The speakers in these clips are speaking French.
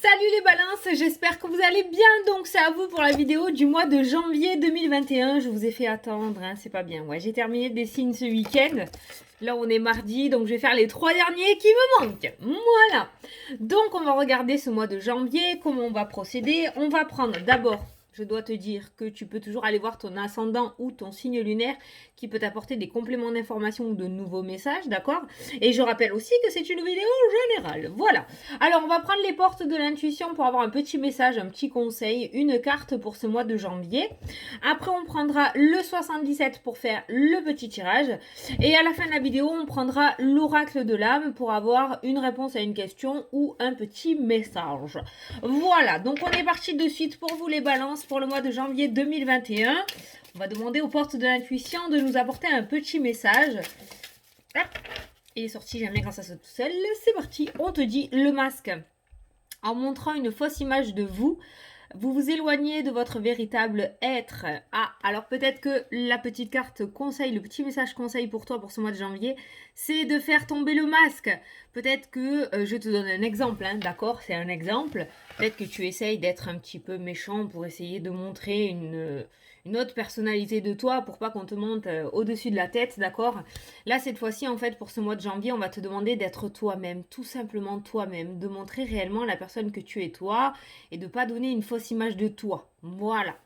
Salut les balances, j'espère que vous allez bien. Donc c'est à vous pour la vidéo du mois de janvier 2021. Je vous ai fait attendre, hein, c'est pas bien. Ouais, j'ai terminé des signes ce week-end. Là on est mardi, donc je vais faire les 3 derniers qui me manquent. Voilà. Donc on va regarder ce mois de janvier, comment on va procéder. On va prendre d'abord, je dois te dire que tu peux toujours aller voir ton ascendant ou ton signe lunaire qui peut t'apporter des compléments d'information ou de nouveaux messages, d'accord? Et je rappelle aussi que c'est une vidéo générale. Voilà. Alors, on va prendre les portes de l'intuition pour avoir un petit message, un petit conseil, une carte pour ce mois de janvier. Après, on prendra le 77 pour faire le petit tirage. Et à la fin de la vidéo, on prendra l'oracle de l'âme pour avoir une réponse à une question ou un petit message. Voilà, donc on est parti de suite pour vous les balances pour le mois de janvier 2021. On va demander aux portes de l'intuition de nous apporter un petit message. Hop. Il est sorti jamais grâce à ça tout seul. C'est parti, on te dit le masque. En montrant une fausse image de vous, vous vous éloignez de votre véritable être. Ah, alors peut-être que la petite carte conseil, le petit message conseil pour toi pour ce mois de janvier, c'est de faire tomber le masque. Peut-être que, je te donne un exemple, hein, d'accord, c'est un exemple. Peut-être que tu essayes d'être un petit peu méchant pour essayer de montrer une autre personnalité de toi pour pas qu'on te monte au-dessus de la tête, d'accord? Là, cette fois-ci, en fait, pour ce mois de janvier, on va te demander d'être toi-même, tout simplement toi-même, de montrer réellement la personne que tu es toi et de pas donner une fausse image de toi. Voilà.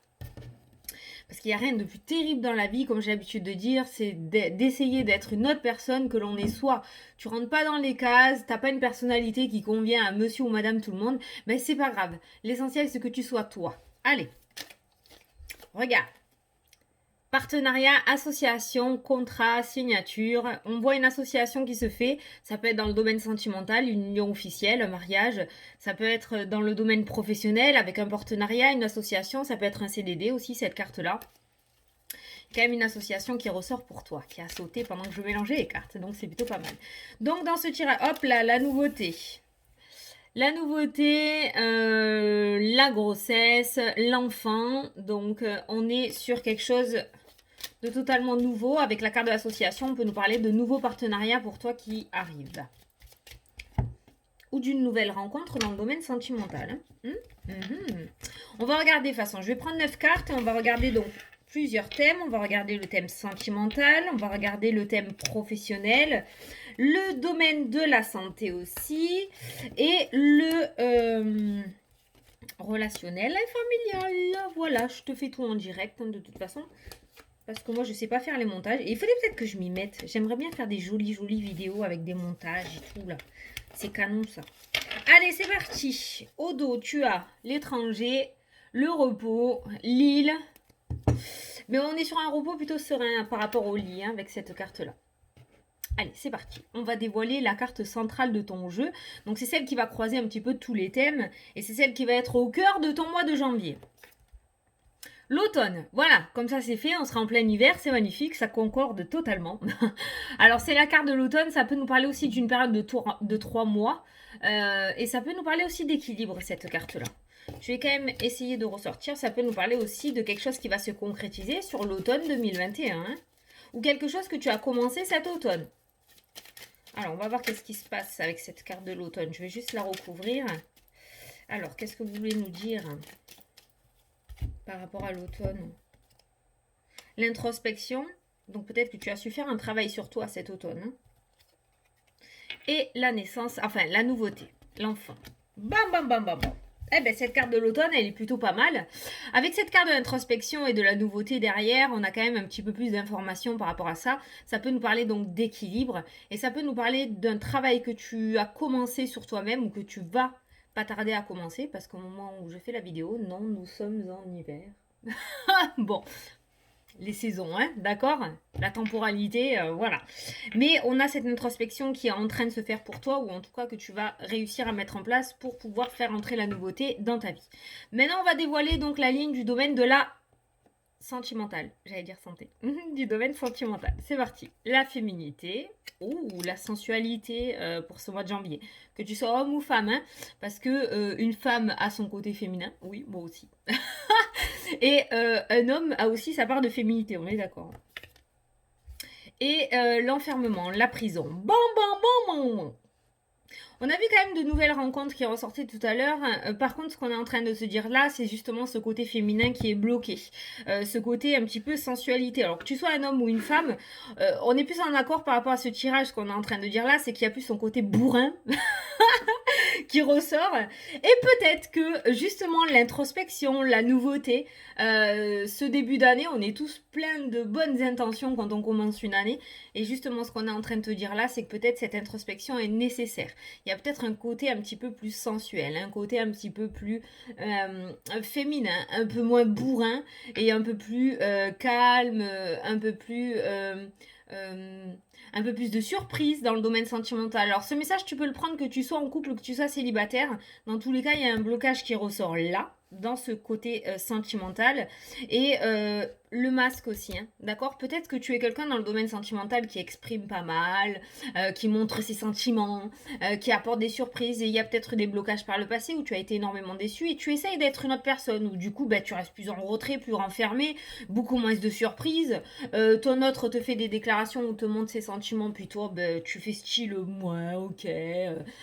Parce qu'il n'y a rien de plus terrible dans la vie, comme j'ai l'habitude de dire, c'est d'essayer d'être une autre personne que l'on est soi. Tu rentres pas dans les cases, t'as pas une personnalité qui convient à monsieur ou madame tout le monde, mais c'est pas grave. L'essentiel, c'est que tu sois toi. Allez, regarde. Partenariat, association, contrat, signature. On voit une association qui se fait. Ça peut être dans le domaine sentimental, une union officielle, un mariage. Ça peut être dans le domaine professionnel avec un partenariat, une association. Ça peut être un CDD aussi, cette carte-là. Quand même une association qui ressort pour toi, qui a sauté pendant que je mélangeais les cartes. Donc c'est plutôt pas mal. Donc dans ce tirage, hop là, la nouveauté. La nouveauté, la grossesse, l'enfant. Donc on est sur quelque chose de totalement nouveau. Avec la carte de l'association, on peut nous parler de nouveaux partenariats pour toi qui arrivent. Ou d'une nouvelle rencontre dans le domaine sentimental. On va regarder de façon. Je vais prendre 9 cartes et on va regarder donc plusieurs thèmes. On va regarder le thème sentimental, on va regarder le thème professionnel, le domaine de la santé aussi, et le relationnel et familial. Voilà, je te fais tout en direct, hein, de toute façon. Parce que moi, je sais pas faire les montages. Et il fallait peut-être que je m'y mette. J'aimerais bien faire des jolies vidéos avec des montages et tout, là. C'est canon, ça. Allez, c'est parti. Au dos, tu as l'étranger, le repos, l'île. Mais on est sur un repos plutôt serein par rapport au lit, hein, avec cette carte-là. Allez, c'est parti. On va dévoiler la carte centrale de ton jeu. Donc, c'est celle qui va croiser un petit peu tous les thèmes. Et c'est celle qui va être au cœur de ton mois de janvier. L'automne, voilà, comme ça c'est fait, on sera en plein hiver, c'est magnifique, ça concorde totalement. Alors c'est la carte de l'automne, ça peut nous parler aussi d'une période de 3 mois, et ça peut nous parler aussi d'équilibre, cette carte-là. Je vais quand même essayer de ressortir, ça peut nous parler aussi de quelque chose qui va se concrétiser sur l'automne 2021, hein, ou quelque chose que tu as commencé cet automne. Alors on va voir qu'est-ce qui se passe avec cette carte de l'automne, je vais juste la recouvrir. Alors, qu'est-ce que vous voulez nous dire par rapport à l'automne? L'introspection, donc peut-être que tu as su faire un travail sur toi cet automne. Hein. Et la naissance, enfin la nouveauté, l'enfant. Bam, bam, bam, bam, bam. Eh bien, cette carte de l'automne, elle est plutôt pas mal. Avec cette carte de l'introspection et de la nouveauté derrière, on a quand même un petit peu plus d'informations par rapport à ça. Ça peut nous parler donc d'équilibre et ça peut nous parler d'un travail que tu as commencé sur toi-même ou que tu vas pas tarder à commencer parce qu'au moment où je fais la vidéo, non, nous sommes en hiver. Bon, les saisons, hein, d'accord? La temporalité, voilà. Mais on a cette introspection qui est en train de se faire pour toi, ou en tout cas que tu vas réussir à mettre en place pour pouvoir faire entrer la nouveauté dans ta vie. Maintenant, on va dévoiler donc la ligne du domaine de la sentimentale, j'allais dire santé, du domaine sentimental. C'est parti. La féminité, ou la sensualité pour ce mois de janvier. Que tu sois homme ou femme, hein, parce que une femme a son côté féminin, oui, moi aussi. Et un homme a aussi sa part de féminité, on est d'accord. Et l'enfermement, la prison. Bon, bon, bon, bon, bon. On a vu quand même de nouvelles rencontres qui ressortaient tout à l'heure. Par contre, ce qu'on est en train de se dire là, c'est justement ce côté féminin qui est bloqué. Ce côté un petit peu sensualité. Alors que tu sois un homme ou une femme, on est plus en accord par rapport à ce tirage. Ce qu'on est en train de dire là, c'est qu'il y a plus son côté bourrin qui ressort. Et peut-être que justement l'introspection, la nouveauté, ce début d'année, on est tous pleins de bonnes intentions quand on commence une année. Et justement, ce qu'on est en train de te dire là, c'est que peut-être cette introspection est nécessaire. Il y a peut-être un côté un petit peu plus sensuel, un côté un petit peu plus féminin, un peu moins bourrin et un peu plus calme, euh, un peu plus de surprise dans le domaine sentimental. Alors ce message, tu peux le prendre que tu sois en couple ou que tu sois célibataire. Dans tous les cas, il y a un blocage qui ressort là, dans ce côté sentimental. Et le masque aussi, hein, d'accord. Peut-être que tu es quelqu'un dans le domaine sentimental qui exprime pas mal, qui montre ses sentiments, qui apporte des surprises. Et il y a peut-être des blocages par le passé où tu as été énormément déçu et tu essayes d'être une autre personne. Ou du coup, bah, tu restes plus en retrait, plus renfermé, beaucoup moins de surprises. Ton autre te fait des déclarations ou te montre ses sentiments, puis toi, bah, tu fais style, moi, ok.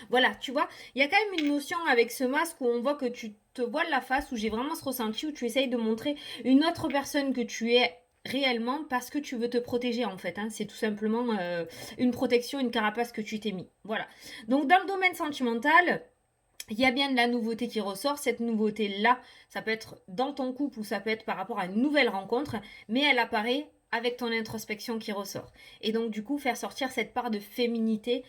Voilà, tu vois, il y a quand même une notion avec ce masque où on voit que tu te voiles la face, où j'ai vraiment ce ressenti, où tu essayes de montrer une autre personne que tu es réellement parce que tu veux te protéger en fait, hein. C'est tout simplement une protection, une carapace que tu t'es mis. Voilà. Donc dans le domaine sentimental, il y a bien de la nouveauté qui ressort. Cette nouveauté-là, ça peut être dans ton couple ou ça peut être par rapport à une nouvelle rencontre, mais elle apparaît avec ton introspection qui ressort. Et donc du coup, faire sortir cette part de féminité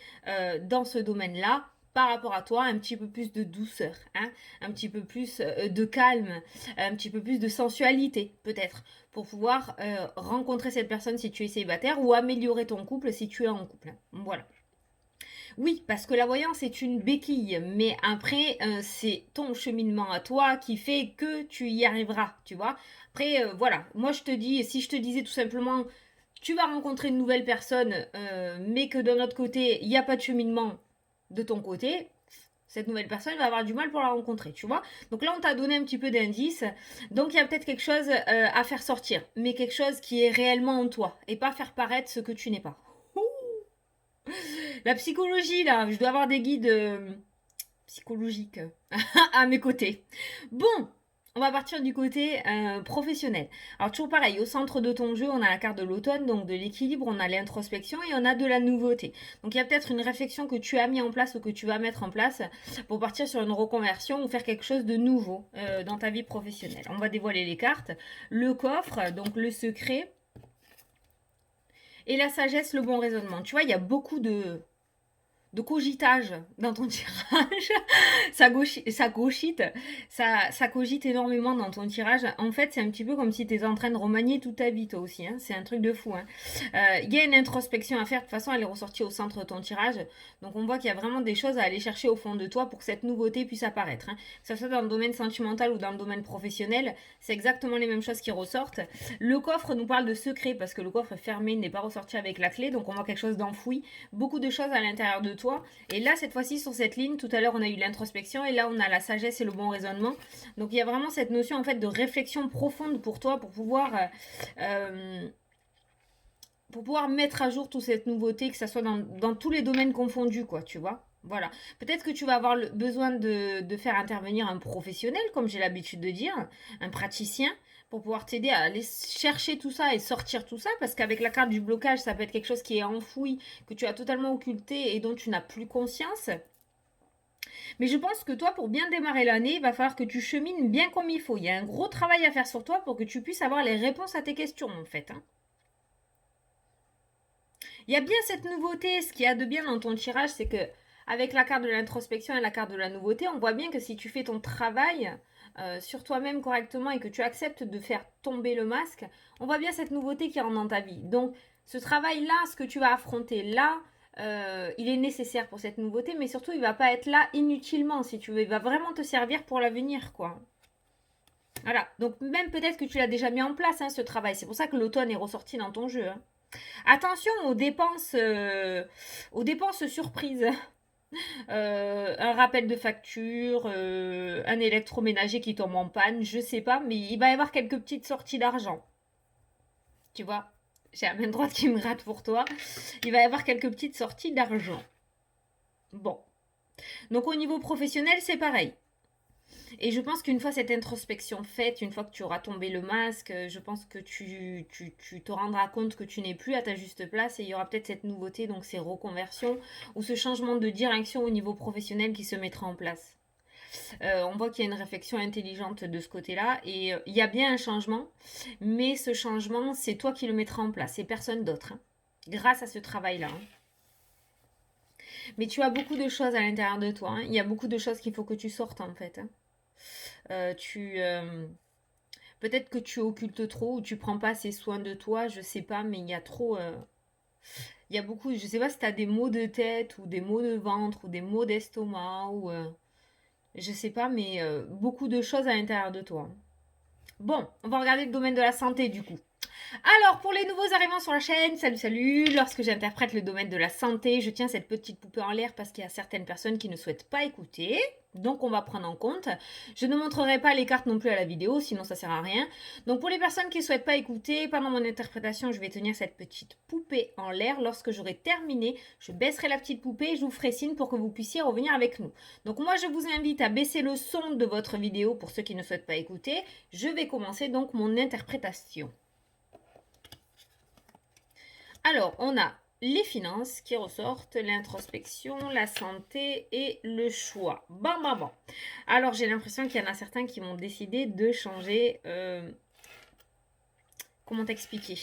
dans ce domaine-là par rapport à toi, un petit peu plus de douceur, hein, un petit peu plus de calme, un petit peu plus de sensualité peut-être, pour pouvoir rencontrer cette personne si tu es célibataire ou améliorer ton couple si tu es en couple. Voilà. Oui, parce que la voyance est une béquille, mais après, c'est ton cheminement à toi qui fait que tu y arriveras, tu vois. Après, voilà, moi je te dis, si je te disais tout simplement, tu vas rencontrer une nouvelle personne, mais que d'un autre côté, il n'y a pas de cheminement de ton côté, cette nouvelle personne va avoir du mal pour la rencontrer, tu vois. Donc là, on t'a donné un petit peu d'indices. Donc il y a peut-être quelque chose à faire sortir, mais quelque chose qui est réellement en toi, et pas faire paraître ce que tu n'es pas. La psychologie, là, je dois avoir des guides psychologiques à mes côtés. Bon, on va partir du côté professionnel. Alors toujours pareil, au centre de ton jeu, on a la carte de l'automne, donc de l'équilibre, on a l'introspection et on a de la nouveauté. Donc il y a peut-être une réflexion que tu as mis en place ou que tu vas mettre en place pour partir sur une reconversion ou faire quelque chose de nouveau dans ta vie professionnelle. On va dévoiler les cartes. Le coffre, donc le secret. Et la sagesse, le bon raisonnement. Tu vois, il y a beaucoup de cogitage dans ton tirage. Ça cogite, ça cogite énormément dans ton tirage. En fait, c'est un petit peu comme si tu étais en train de remanier toute ta vie, toi aussi. Hein. C'est un truc de fou. Hein. Il y a une introspection à faire. De toute façon, elle est ressortie au centre de ton tirage. Donc, on voit qu'il y a vraiment des choses à aller chercher au fond de toi pour que cette nouveauté puisse apparaître. Hein. Que ce soit dans le domaine sentimental ou dans le domaine professionnel, c'est exactement les mêmes choses qui ressortent. Le coffre nous parle de secret parce que le coffre est fermé, il n'est pas ressorti avec la clé. Donc, on voit quelque chose d'enfoui. Beaucoup de choses à l'intérieur de toi. Et là, cette fois-ci, sur cette ligne, tout à l'heure, on a eu l'introspection et là, on a la sagesse et le bon raisonnement. Donc, il y a vraiment cette notion, en fait, de réflexion profonde pour toi, pour pouvoir mettre à jour toute cette nouveauté, que ça soit dans tous les domaines confondus, quoi, tu vois. Voilà. Peut-être que tu vas avoir besoin de faire intervenir un professionnel, comme j'ai l'habitude de dire, un praticien, pour pouvoir t'aider à aller chercher tout ça et sortir tout ça, parce qu'avec la carte du blocage, ça peut être quelque chose qui est enfoui, que tu as totalement occulté et dont tu n'as plus conscience. Mais je pense que toi, pour bien démarrer l'année, il va falloir que tu chemines bien comme il faut. Il y a un gros travail à faire sur toi pour que tu puisses avoir les réponses à tes questions, en fait. Hein. Il y a bien cette nouveauté. Ce qu'il y a de bien dans ton tirage, c'est que avec la carte de l'introspection et la carte de la nouveauté, on voit bien que si tu fais ton travail sur toi-même correctement et que tu acceptes de faire tomber le masque, on voit bien cette nouveauté qui rentre dans ta vie. Donc, ce travail-là, ce que tu vas affronter là, il est nécessaire pour cette nouveauté, mais surtout, il va pas être là inutilement, si tu veux. Il va vraiment te servir pour l'avenir, quoi. Voilà. Donc, même peut-être que tu l'as déjà mis en place, hein, ce travail. C'est pour ça que l'automne est ressorti dans ton jeu. Hein. Attention aux dépenses surprises. Un rappel de facture, un électroménager qui tombe en panne, je sais pas, mais il va y avoir quelques petites sorties d'argent. Tu vois, j'ai la main droite qui me rate pour toi. Il va y avoir quelques petites sorties d'argent. Bon. Donc au niveau professionnel, c'est pareil. Et je pense qu'une fois cette introspection faite, une fois que tu auras tombé le masque, je pense que tu te rendras compte que tu n'es plus à ta juste place et il y aura peut-être cette nouveauté, donc ces reconversions ou ce changement de direction au niveau professionnel qui se mettra en place. On voit qu'il y a une réflexion intelligente de ce côté-là et il y a bien un changement, mais ce changement, c'est toi qui le mettras en place et personne d'autre, hein, grâce à ce travail-là. Hein. Mais tu as beaucoup de choses à l'intérieur de toi. Hein. Il y a beaucoup de choses qu'il faut que tu sortes en fait. Hein. Tu peut-être que tu occultes trop ou tu prends pas assez soin de toi, je sais pas, mais il y a trop. Il y a beaucoup. Je sais pas si tu as des maux de tête ou des maux de ventre ou des maux d'estomac ou je sais pas, mais beaucoup de choses à l'intérieur de toi. Bon, on va regarder le domaine de la santé du coup. Alors, pour les nouveaux arrivants sur la chaîne, salut, salut. Lorsque j'interprète le domaine de la santé, je tiens cette petite poupée en l'air parce qu'il y a certaines personnes qui ne souhaitent pas écouter. Donc, on va prendre en compte. Je ne montrerai pas les cartes non plus à la vidéo, sinon ça sert à rien. Donc, pour les personnes qui ne souhaitent pas écouter, pendant mon interprétation, je vais tenir cette petite poupée en l'air. Lorsque j'aurai terminé, je baisserai la petite poupée et je vous ferai signe pour que vous puissiez revenir avec nous. Donc, moi, je vous invite à baisser le son de votre vidéo pour ceux qui ne souhaitent pas écouter. Je vais commencer donc mon interprétation. Alors, on a les finances qui ressortent, l'introspection, la santé et le choix. Bon, bon, bon. Alors, j'ai l'impression qu'il y en a certains qui vont décider de changer. Comment t'expliquer?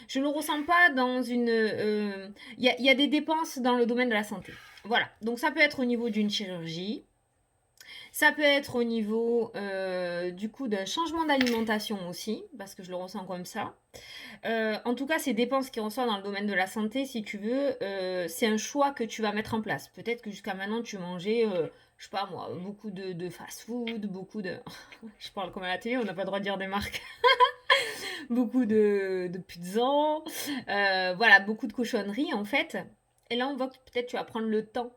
Je ne le ressens pas dans une... Il y a des dépenses dans le domaine de la santé. Voilà. Donc, ça peut être au niveau d'une chirurgie. Ça peut être au niveau du coup d'un changement d'alimentation aussi, parce que je le ressens comme ça. En tout cas, ces dépenses qui ressortent dans le domaine de la santé, si tu veux, c'est un choix que tu vas mettre en place. Peut-être que jusqu'à maintenant, tu mangeais, je sais pas moi, beaucoup de fast-food, beaucoup de... je parle comme à la télé, on n'a pas le droit de dire des marques. Beaucoup de pizza, voilà, beaucoup de cochonneries en fait. Et là, on voit que peut-être tu vas prendre le temps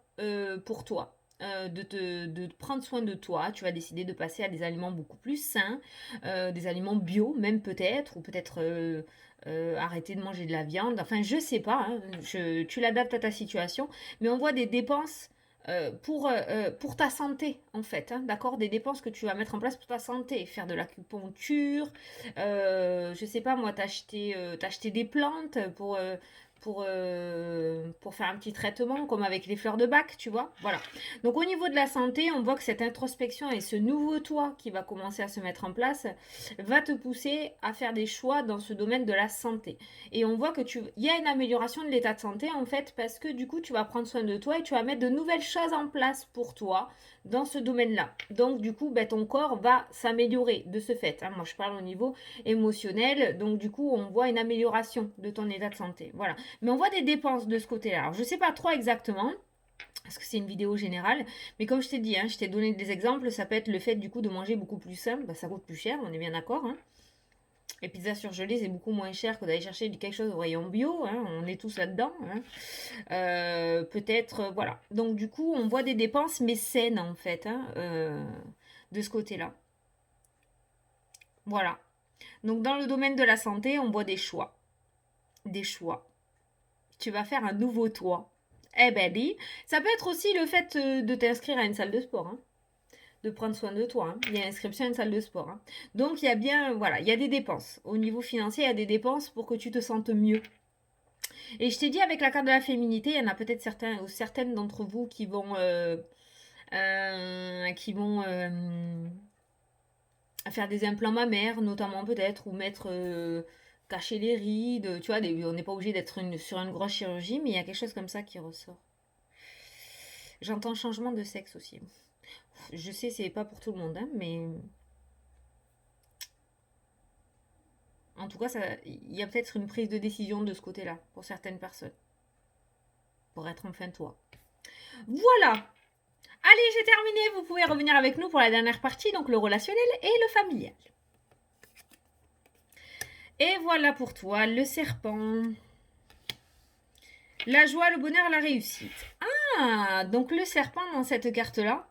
pour toi. De prendre soin de toi, tu vas décider de passer à des aliments beaucoup plus sains, des aliments bio même peut-être, ou peut-être arrêter de manger de la viande, enfin je sais pas, hein, tu l'adaptes à ta situation, mais on voit des dépenses pour ta santé en fait, hein, d'accord, des dépenses que tu vas mettre en place pour ta santé, faire de l'acupuncture, je sais pas moi, t'acheter des plantes pour faire un petit traitement comme avec les fleurs de bac, tu vois, voilà. Donc au niveau de la santé, on voit que cette introspection et ce nouveau toi qui va commencer à se mettre en place va te pousser à faire des choix dans ce domaine de la santé. Et on voit que il y a une amélioration de l'état de santé en fait parce que du coup tu vas prendre soin de toi et tu vas mettre de nouvelles choses en place pour toi dans ce domaine-là. Donc du coup, ton corps va s'améliorer de ce fait. Hein. Moi, je parle au niveau émotionnel. Donc du coup, on voit une amélioration de ton état de santé. Voilà. Mais on voit des dépenses de ce côté-là. Alors, je ne sais pas trop exactement. Parce que c'est une vidéo générale. Mais comme je t'ai dit, hein, je t'ai donné des exemples. Ça peut être le fait du coup de manger beaucoup plus sain. Ça coûte plus cher, on est bien d'accord. Hein. Les pizzas surgelées, c'est beaucoup moins cher que d'aller chercher quelque chose au rayon bio. Hein, on est tous là-dedans. Hein. Peut-être, voilà. Donc, du coup, on voit des dépenses, mais saines, en fait, hein, de ce côté-là. Voilà. Donc, dans le domaine de la santé, on voit des choix. Des choix. Tu vas faire un nouveau toit. Eh ben, oui. Ça peut être aussi le fait de t'inscrire à une salle de sport. Hein. De prendre soin de toi. Hein. Il y a inscription à une salle de sport. Hein. Donc, il y a bien, voilà, il y a des dépenses. Au niveau financier, il y a des dépenses pour que tu te sentes mieux. Et je t'ai dit, avec la carte de la féminité, il y en a peut-être certains ou certaines d'entre vous qui vont faire des implants mammaires, notamment peut-être, ou mettre cacher les rides. Tu vois, on n'est pas obligé d'être sur une grosse chirurgie, mais il y a quelque chose comme ça qui ressort. J'entends changement de sexe aussi. Je sais, c'est pas pour tout le monde, hein, mais en tout cas, il y a peut-être une prise de décision de ce côté-là pour certaines personnes. Pour être enfin toi. Voilà. Allez, j'ai terminé. Vous pouvez revenir avec nous pour la dernière partie, donc le relationnel et le familial. Et voilà pour toi, le serpent. La joie, le bonheur, la réussite. Ah, donc le serpent dans cette carte-là,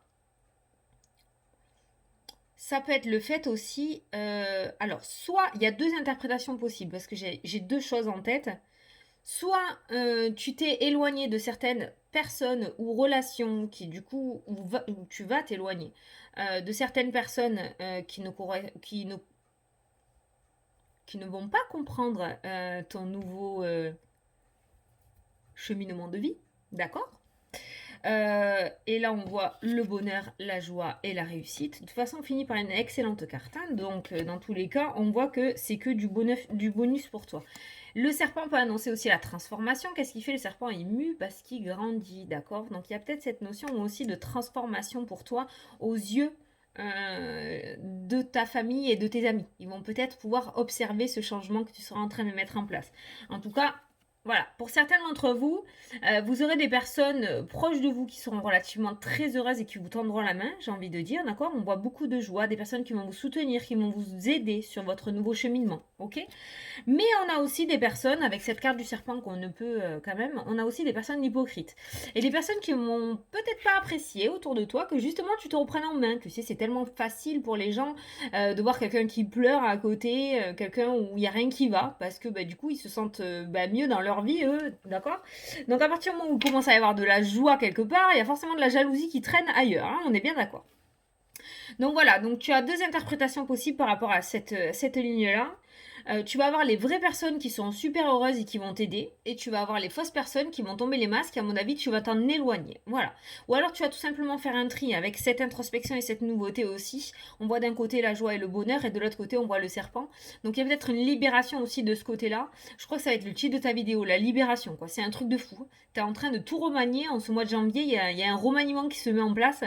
ça peut être le fait aussi... alors, soit il y a deux interprétations possibles, parce que j'ai deux choses en tête. soit tu t'es éloigné de certaines personnes ou relations qui du coup, où tu vas t'éloigner de certaines personnes qui ne vont pas comprendre ton nouveau cheminement de vie, d'accord. Et là, on voit le bonheur, la joie et la réussite. De toute façon, on finit par une excellente carte. Hein. Donc, dans tous les cas, on voit que c'est que du bonus pour toi. Le serpent peut annoncer aussi la transformation. Qu'est-ce qu'il fait le serpent? Il mue parce qu'il grandit, d'accord. Donc, il y a peut-être cette notion aussi de transformation pour toi aux yeux de ta famille et de tes amis. Ils vont peut-être pouvoir observer ce changement que tu seras en train de mettre en place. En tout cas, voilà, pour certains d'entre vous, vous aurez des personnes proches de vous qui seront relativement très heureuses et qui vous tendront la main, j'ai envie de dire, d'accord. On voit beaucoup de joie, des personnes qui vont vous soutenir, qui vont vous aider sur votre nouveau cheminement, ok. Mais on a aussi des personnes, avec cette carte du serpent qu'on ne peut quand même, on a aussi des personnes hypocrites. Et des personnes qui vont peut-être pas apprécier autour de toi que justement tu te reprennes en main. Tu sais, c'est tellement facile pour les gens de voir quelqu'un qui pleure à côté, quelqu'un où il n'y a rien qui va, parce que du coup ils se sentent mieux dans leur vie, eux, d'accord. Donc à partir du moment où il commence à y avoir de la joie quelque part, il y a forcément de la jalousie qui traîne ailleurs, hein, on est bien d'accord. Donc voilà, donc tu as deux interprétations possibles par rapport à cette ligne-là. Tu vas avoir les vraies personnes qui sont super heureuses et qui vont t'aider, et tu vas avoir les fausses personnes qui vont tomber les masques, et à mon avis, tu vas t'en éloigner. Voilà. Ou alors tu vas tout simplement faire un tri avec cette introspection et cette nouveauté aussi. On voit d'un côté la joie et le bonheur, et de l'autre côté, on voit le serpent. Donc il y a peut-être une libération aussi de ce côté-là. Je crois que ça va être le titre de ta vidéo, la libération, quoi. C'est un truc de fou. Tu es en train de tout remanier. En ce mois de janvier, il y a un remaniement qui se met en place.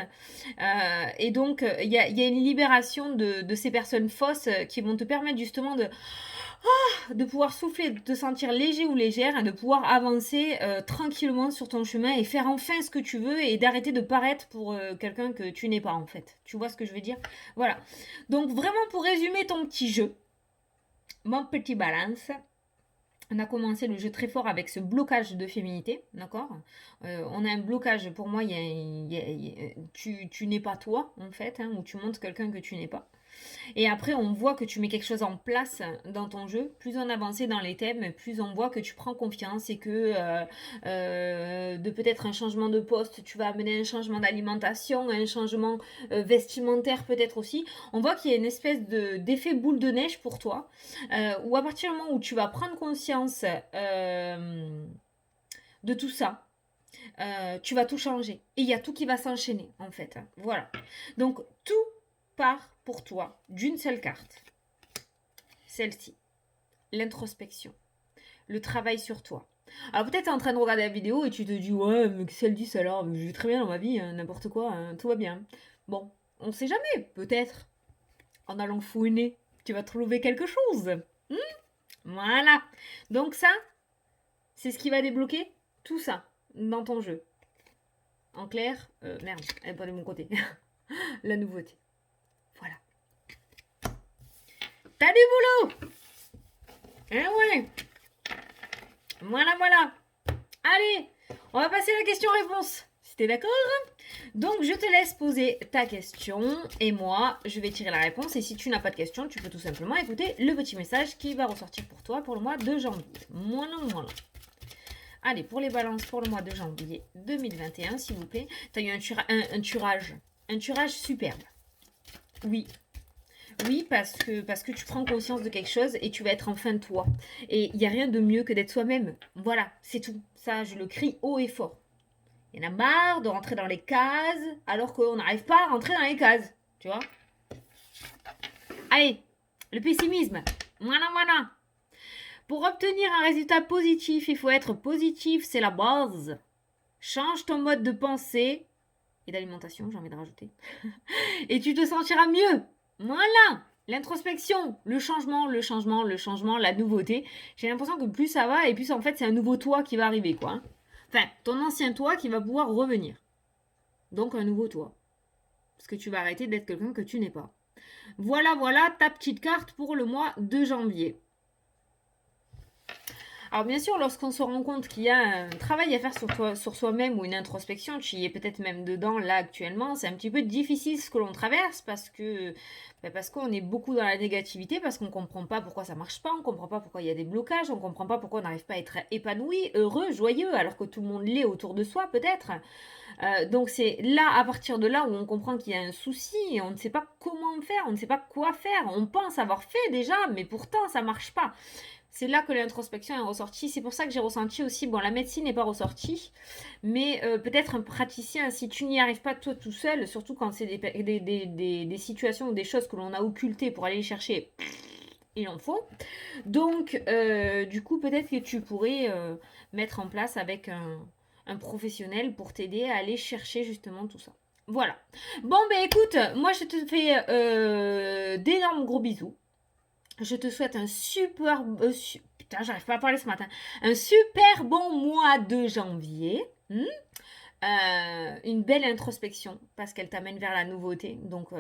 Et donc, il y a une libération de ces personnes fausses qui vont te permettre justement de pouvoir souffler, de te sentir léger ou légère et de pouvoir avancer tranquillement sur ton chemin et faire enfin ce que tu veux et d'arrêter de paraître pour quelqu'un que tu n'es pas en fait. Tu vois ce que je veux dire? Voilà. Donc vraiment pour résumer ton petit jeu, mon petit balance, on a commencé le jeu très fort avec ce blocage de féminité, d'accord. On a un blocage, pour moi, tu n'es pas toi, en fait, hein, ou tu montres quelqu'un que tu n'es pas. Et après, on voit que tu mets quelque chose en place dans ton jeu. Plus on avance dans les thèmes, plus on voit que tu prends confiance et que de peut-être un changement de poste, tu vas amener un changement d'alimentation, un changement vestimentaire peut-être aussi. On voit qu'il y a une espèce d'effet boule de neige pour toi, où à partir du moment où tu vas prendre conscience de tout ça, tu vas tout changer. Et il y a tout qui va s'enchaîner, en fait. Voilà. Donc, tout part pour toi d'une seule carte. Celle-ci. L'introspection. Le travail sur toi. Alors peut-être tu es en train de regarder la vidéo et tu te dis ouais mais qu'est-ce qu'elle dit ça alors, je vis très bien dans ma vie, hein, n'importe quoi, hein, tout va bien. Bon, on sait jamais, peut-être en allant fouiner, tu vas trouver quelque chose. Voilà. Donc ça, c'est ce qui va débloquer tout ça dans ton jeu. En clair, merde, elle n'est pas de mon côté. La nouveauté. Voilà. T'as du boulot. Eh ouais. Voilà, voilà. Allez, on va passer à la question-réponse. Si t'es d'accord? Donc, je te laisse poser ta question et moi, je vais tirer la réponse. Et si tu n'as pas de question, tu peux tout simplement écouter le petit message qui va ressortir pour toi pour le mois de janvier. Voilà. Allez, pour les balances pour le mois de janvier 2021, s'il vous plaît. Tu as eu un turage superbe. Oui. Oui, parce que tu prends conscience de quelque chose et tu vas être enfin toi. Et il n'y a rien de mieux que d'être soi-même. Voilà, c'est tout. Ça, je le crie haut et fort. Il y en a marre de rentrer dans les cases alors qu'on n'arrive pas à rentrer dans les cases. Tu vois? Allez, le pessimisme. Voilà. Pour obtenir un résultat positif, il faut être positif, c'est la base. Change ton mode de pensée et d'alimentation, j'ai envie de rajouter. Et tu te sentiras mieux. Voilà, l'introspection, le changement, la nouveauté. J'ai l'impression que plus ça va et plus en fait c'est un nouveau toi qui va arriver quoi. Enfin, ton ancien toi qui va pouvoir revenir. Donc un nouveau toi. Parce que tu vas arrêter d'être quelqu'un que tu n'es pas. Voilà ta petite carte pour le mois de janvier. Alors bien sûr, lorsqu'on se rend compte qu'il y a un travail à faire sur soi-même ou une introspection, tu y es peut-être même dedans là actuellement, c'est un petit peu difficile ce que l'on traverse parce qu'on est beaucoup dans la négativité, parce qu'on comprend pas pourquoi ça marche pas, on comprend pas pourquoi il y a des blocages, on comprend pas pourquoi on n'arrive pas à être épanoui, heureux, joyeux, alors que tout le monde l'est autour de soi peut-être. Donc c'est là, à partir de là, où on comprend qu'il y a un souci et on ne sait pas comment faire, on ne sait pas quoi faire. On pense avoir fait déjà, mais pourtant ça marche pas. C'est là que l'introspection est ressortie. C'est pour ça que j'ai ressenti aussi, bon, la médecine n'est pas ressortie, mais peut-être un praticien, si tu n'y arrives pas toi tout seul, surtout quand c'est des situations ou des choses que l'on a occultées pour aller les chercher, il en faut. Donc, du coup, peut-être que tu pourrais mettre en place avec un professionnel pour t'aider à aller chercher justement tout ça. Voilà. Bon, ben écoute, moi je te fais d'énormes gros bisous. Je te souhaite un super... putain, j'arrive pas à parler ce matin. Un super bon mois de janvier. Une belle introspection parce qu'elle t'amène vers la nouveauté. Donc,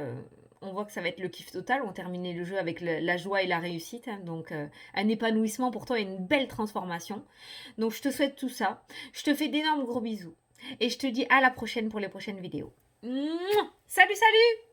on voit que ça va être le kiff total. On termine le jeu avec la joie et la réussite. Hein. Donc, un épanouissement pour toi et une belle transformation. Donc, je te souhaite tout ça. Je te fais d'énormes gros bisous. Et je te dis à la prochaine pour les prochaines vidéos. Mouah. Salut, salut!